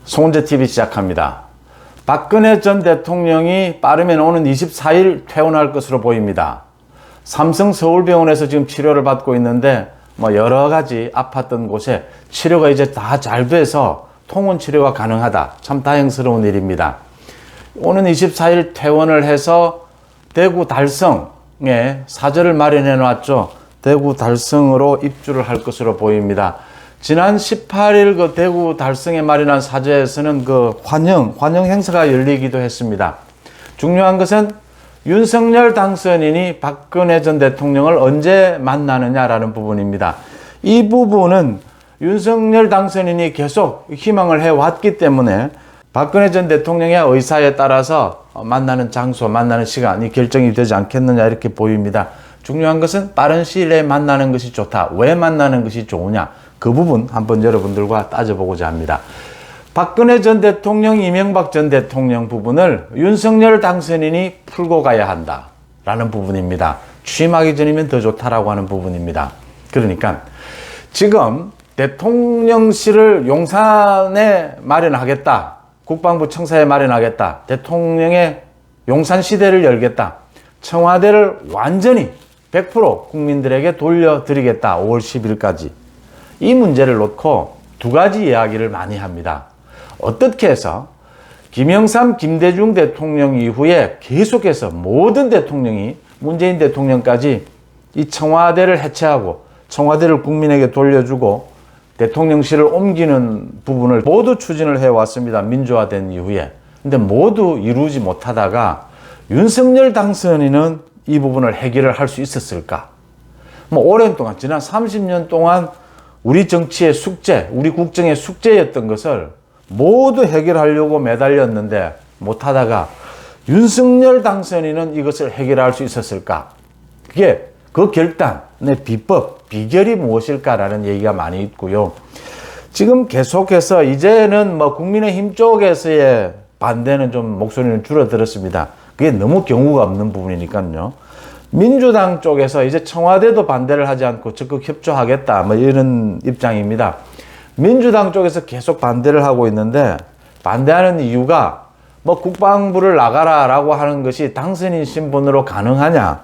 송은재TV 시작합니다. 박근혜 전 대통령이 빠르면 오는 24일 퇴원할 것으로 보입니다. 삼성 서울병원에서 지금 치료를 받고 있는데 여러 가지 아팠던 곳에 치료가 이제 다 잘 돼서 통원 치료가 가능하다. 참 다행스러운 일입니다. 오는 24일 퇴원을 해서 대구 달성에 사저를 마련해 놨죠. 대구 달성으로 입주를 할 것으로 보입니다. 지난 18일 그 대구 달성에 마련한 사저에서는 그 환영 행사가 열리기도 했습니다. 중요한 것은 윤석열 당선인이 박근혜 전 대통령을 언제 만나느냐라는 부분입니다. 이 부분은 윤석열 당선인이 계속 희망을 해왔기 때문에 박근혜 전 대통령의 의사에 따라서 만나는 장소, 만나는 시간이 결정이 되지 않겠느냐 이렇게 보입니다. 중요한 것은 빠른 시일 내에 만나는 것이 좋다. 왜 만나는 것이 좋으냐? 그 부분 한번 여러분들과 따져보고자 합니다. 박근혜 전 대통령, 이명박 전 대통령 부분을 윤석열 당선인이 풀고 가야 한다라는 부분입니다. 취임하기 전이면 더 좋다라고 하는 부분입니다. 그러니까 지금 대통령실을 용산에 마련하겠다. 국방부 청사에 마련하겠다. 대통령의 용산 시대를 열겠다. 청와대를 완전히 100% 국민들에게 돌려드리겠다. 5월 10일까지. 이 문제를 놓고 두 가지 이야기를 많이 합니다. 어떻게 해서 김영삼, 김대중 대통령 이후에 계속해서 모든 대통령이 문재인 대통령까지 이 청와대를 해체하고 청와대를 국민에게 돌려주고 대통령실을 옮기는 부분을 모두 추진을 해왔습니다. 민주화된 이후에. 근데 모두 이루지 못하다가 윤석열 당선인은 이 부분을 해결을 할 수 있었을까? 오랜 동안, 지난 30년 동안 우리 정치의 숙제, 우리 국정의 숙제였던 것을 모두 해결하려고 매달렸는데 못하다가 윤석열 당선인은 이것을 해결할 수 있었을까? 그게 그 결단의 비법, 비결이 무엇일까라는 얘기가 많이 있고요. 지금 계속해서 이제는 국민의힘 쪽에서의 반대는 좀 목소리는 줄어들었습니다. 그게 너무 경우가 없는 부분이니까요. 민주당 쪽에서 이제 청와대도 반대를 하지 않고 적극 협조하겠다 이런 입장입니다. 민주당 쪽에서 계속 반대를 하고 있는데 반대하는 이유가 국방부를 나가라라고 하는 것이 당선인 신분으로 가능하냐,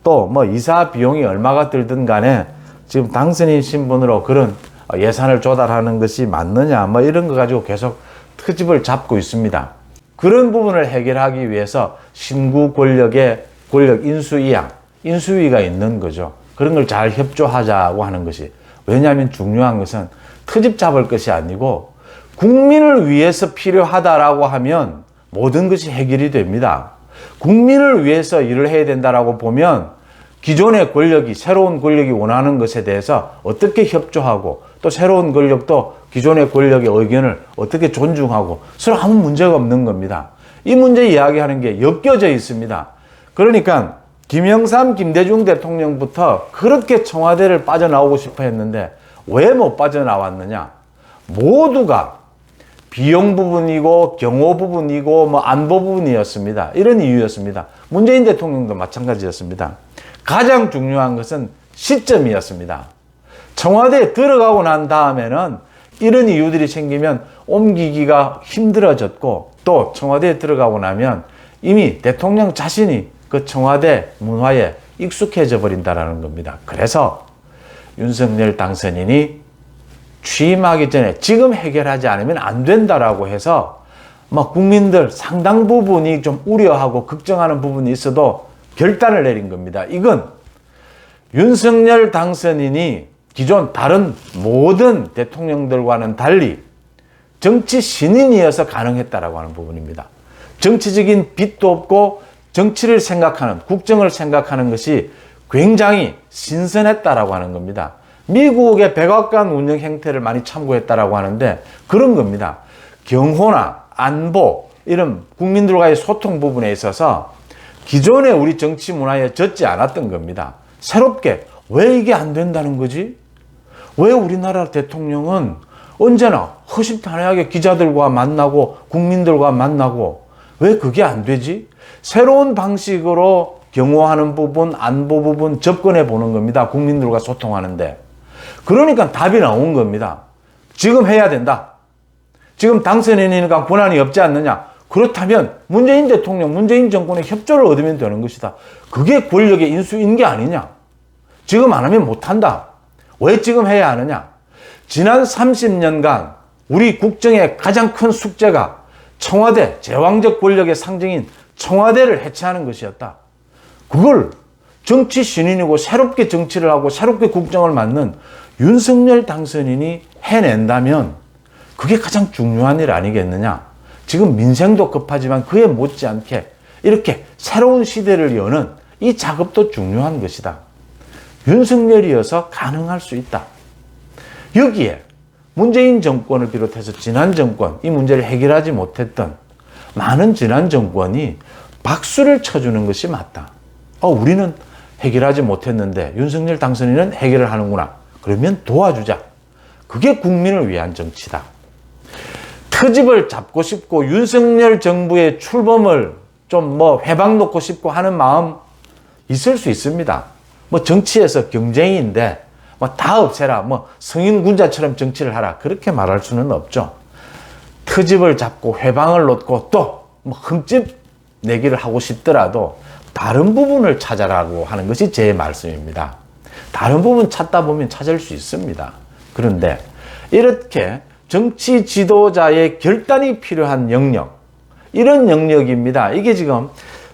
또 이사 비용이 얼마가 들든 간에 지금 당선인 신분으로 그런 예산을 조달하는 것이 맞느냐 이런 거 가지고 계속 트집을 잡고 있습니다. 그런 부분을 해결하기 위해서 신구 권력의 권력 인수위가 있는 거죠. 그런 걸 잘 협조하자고 하는 것이. 왜냐하면 중요한 것은 트집 잡을 것이 아니고 국민을 위해서 필요하다라고 하면 모든 것이 해결이 됩니다. 국민을 위해서 일을 해야 된다라고 보면 기존의 권력이, 새로운 권력이 원하는 것에 대해서 어떻게 협조하고 또 새로운 권력도 기존의 권력의 의견을 어떻게 존중하고 서로 아무 문제가 없는 겁니다. 이 문제 이야기하는 게 엮여져 있습니다. 그러니까 김영삼, 김대중 대통령부터 그렇게 청와대를 빠져나오고 싶어 했는데 왜 못 빠져나왔느냐? 모두가 비용 부분이고 경호 부분이고 안보 부분이었습니다. 이런 이유였습니다. 문재인 대통령도 마찬가지였습니다. 가장 중요한 것은 시점이었습니다. 청와대에 들어가고 난 다음에는 이런 이유들이 생기면 옮기기가 힘들어졌고 또 청와대에 들어가고 나면 이미 대통령 자신이 그 청와대 문화에 익숙해져 버린다는 겁니다. 그래서 윤석열 당선인이 취임하기 전에 지금 해결하지 않으면 안 된다라고 해서 국민들 상당 부분이 좀 우려하고 걱정하는 부분이 있어도 결단을 내린 겁니다. 이건 윤석열 당선인이 기존 다른 모든 대통령들과는 달리 정치 신인이어서 가능했다라고 하는 부분입니다. 정치적인 빚도 없고 정치를 생각하는, 국정을 생각하는 것이 굉장히 신선했다라고 하는 겁니다. 미국의 백악관 운영 행태를 많이 참고했다라고 하는데 그런 겁니다. 경호나 안보, 이런 국민들과의 소통 부분에 있어서 기존의 우리 정치 문화에 젖지 않았던 겁니다. 새롭게 왜 이게 안 된다는 거지? 왜 우리나라 대통령은 언제나 허심탄회하게 기자들과 만나고 국민들과 만나고 왜 그게 안 되지? 새로운 방식으로 경호하는 부분, 안보 부분 접근해 보는 겁니다. 국민들과 소통하는데. 그러니까 답이 나온 겁니다. 지금 해야 된다. 지금 당선인이니까 권한이 없지 않느냐? 그렇다면 문재인 대통령, 문재인 정권의 협조를 얻으면 되는 것이다. 그게 권력의 인수인 게 아니냐? 지금 안 하면 못한다. 왜 지금 해야 하느냐? 지난 30년간 우리 국정의 가장 큰 숙제가 청와대, 제왕적 권력의 상징인 청와대를 해체하는 것이었다. 그걸 정치 신인이고 새롭게 정치를 하고 새롭게 국정을 맡는 윤석열 당선인이 해낸다면 그게 가장 중요한 일 아니겠느냐. 지금 민생도 급하지만 그에 못지않게 이렇게 새로운 시대를 여는 이 작업도 중요한 것이다. 윤석열이어서 가능할 수 있다. 여기에 문재인 정권을 비롯해서 지난 정권, 이 문제를 해결하지 못했던 많은 지난 정권이 박수를 쳐주는 것이 맞다. 우리는 해결하지 못했는데 윤석열 당선인은 해결을 하는구나. 그러면 도와주자. 그게 국민을 위한 정치다. 트집을 잡고 싶고 윤석열 정부의 출범을 좀 회방 놓고 싶고 하는 마음 있을 수 있습니다. 정치에서 경쟁인데 다 없애라, 성인 군자처럼 정치를 하라, 그렇게 말할 수는 없죠. 트집을 잡고 회방을 놓고 또 흠집 내기를 하고 싶더라도 다른 부분을 찾아라고 하는 것이 제 말씀입니다. 다른 부분 찾다 보면 찾을 수 있습니다. 그런데 이렇게 정치 지도자의 결단이 필요한 영역, 이런 영역입니다. 이게 지금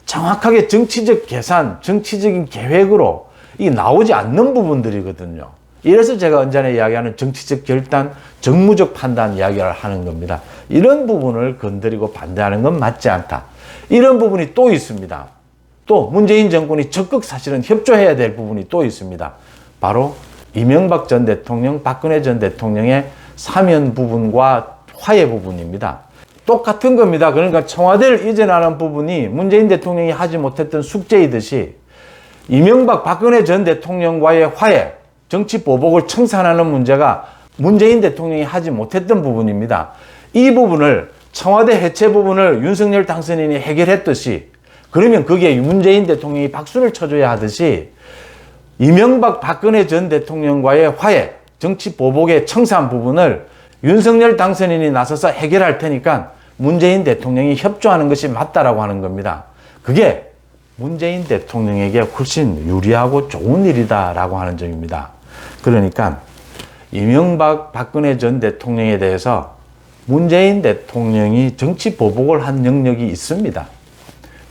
정확하게 정치적 계산, 정치적인 계획으로 이 나오지 않는 부분들이거든요. 이래서 제가 언제나 이야기하는 정치적 결단, 정무적 판단 이야기를 하는 겁니다. 이런 부분을 건드리고 반대하는 건 맞지 않다. 이런 부분이 또 있습니다. 또 문재인 정권이 적극 사실은 협조해야 될 부분이 또 있습니다. 바로 이명박 전 대통령, 박근혜 전 대통령의 사면 부분과 화해 부분입니다. 똑같은 겁니다. 그러니까 청와대를 이전하는 부분이 문재인 대통령이 하지 못했던 숙제이듯이 이명박, 박근혜 전 대통령과의 화해, 정치 보복을 청산하는 문제가 문재인 대통령이 하지 못했던 부분입니다. 이 부분을, 청와대 해체 부분을 윤석열 당선인이 해결했듯이, 그러면 그게 문재인 대통령이 박수를 쳐줘야 하듯이 이명박, 박근혜 전 대통령과의 화해, 정치 보복의 청산 부분을 윤석열 당선인이 나서서 해결할 테니까 문재인 대통령이 협조하는 것이 맞다라고 하는 겁니다. 그게 문재인 대통령에게 훨씬 유리하고 좋은 일이다라고 하는 점입니다. 그러니까 이명박, 박근혜 전 대통령에 대해서 문재인 대통령이 정치 보복을 한 영역이 있습니다.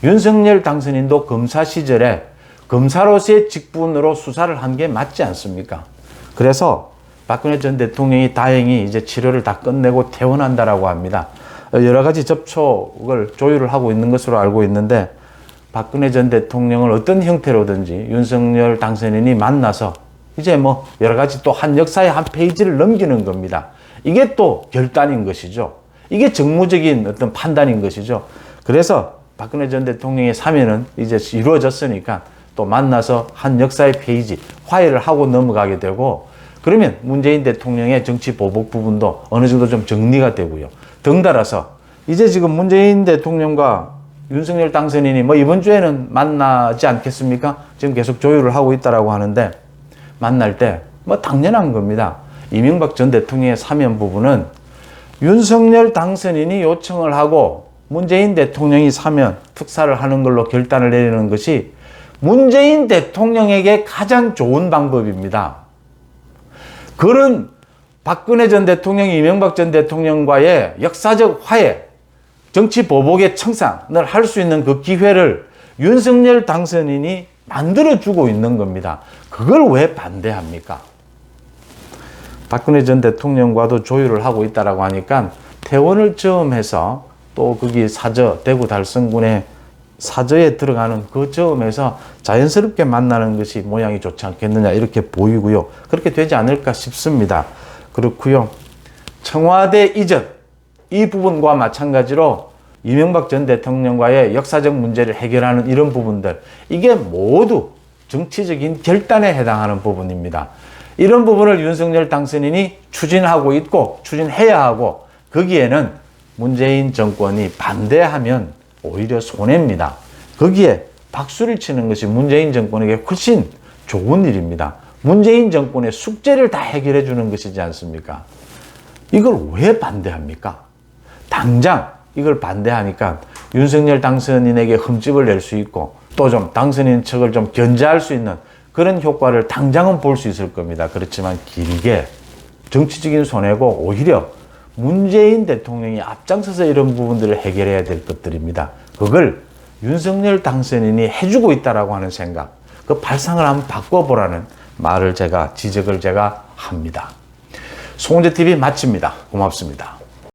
윤석열 당선인도 검사 시절에 검사로서의 직분으로 수사를 한 게 맞지 않습니까? 그래서 박근혜 전 대통령이 다행히 이제 치료를 다 끝내고 퇴원한다라고 합니다. 여러 가지 접촉을 조율을 하고 있는 것으로 알고 있는데, 박근혜 전 대통령을 어떤 형태로든지 윤석열 당선인이 만나서 이제 여러 가지 또 한 역사의 한 페이지를 넘기는 겁니다. 이게 또 결단인 것이죠. 이게 정무적인 어떤 판단인 것이죠. 그래서 박근혜 전 대통령의 사면은 이제 이루어졌으니까 또 만나서 한 역사의 페이지, 화해를 하고 넘어가게 되고, 그러면 문재인 대통령의 정치 보복 부분도 어느 정도 좀 정리가 되고요. 덩달아서 이제 지금 문재인 대통령과 윤석열 당선인이 이번 주에는 만나지 않겠습니까? 지금 계속 조율을 하고 있다라고 하는데, 만날 때 당연한 겁니다. 이명박 전 대통령의 사면 부분은 윤석열 당선인이 요청을 하고 문재인 대통령이 사면 특사를 하는 걸로 결단을 내리는 것이 문재인 대통령에게 가장 좋은 방법입니다. 그런 박근혜 전 대통령이 이명박 전 대통령과의 역사적 화해, 정치 보복의 청산을 할 수 있는 그 기회를 윤석열 당선인이 만들어주고 있는 겁니다. 그걸 왜 반대합니까? 박근혜 전 대통령과도 조율을 하고 있다라고 하니까 퇴원을 처음 해서 또 거기 사저, 대구 달성군의 사저에 들어가는 그 점에서 자연스럽게 만나는 것이 모양이 좋지 않겠느냐 이렇게 보이고요. 그렇게 되지 않을까 싶습니다. 그렇고요. 청와대 이전 이 부분과 마찬가지로 이명박 전 대통령과의 역사적 문제를 해결하는 이런 부분들, 이게 모두 정치적인 결단에 해당하는 부분입니다. 이런 부분을 윤석열 당선인이 추진하고 있고 추진해야 하고, 거기에는 문재인 정권이 반대하면 오히려 손해입니다. 거기에 박수를 치는 것이 문재인 정권에게 훨씬 좋은 일입니다. 문재인 정권의 숙제를 다 해결해 주는 것이지 않습니까? 이걸 왜 반대합니까? 당장 이걸 반대하니까 윤석열 당선인에게 흠집을 낼 수 있고 또 좀 당선인 측을 좀 견제할 수 있는 그런 효과를 당장은 볼 수 있을 겁니다. 그렇지만 길게 정치적인 손해고 오히려 문재인 대통령이 앞장서서 이런 부분들을 해결해야 될 것들입니다. 그걸 윤석열 당선인이 해주고 있다라고 하는 생각, 그 발상을 한번 바꿔보라는 지적을 제가 합니다. 송은재TV 마칩니다. 고맙습니다.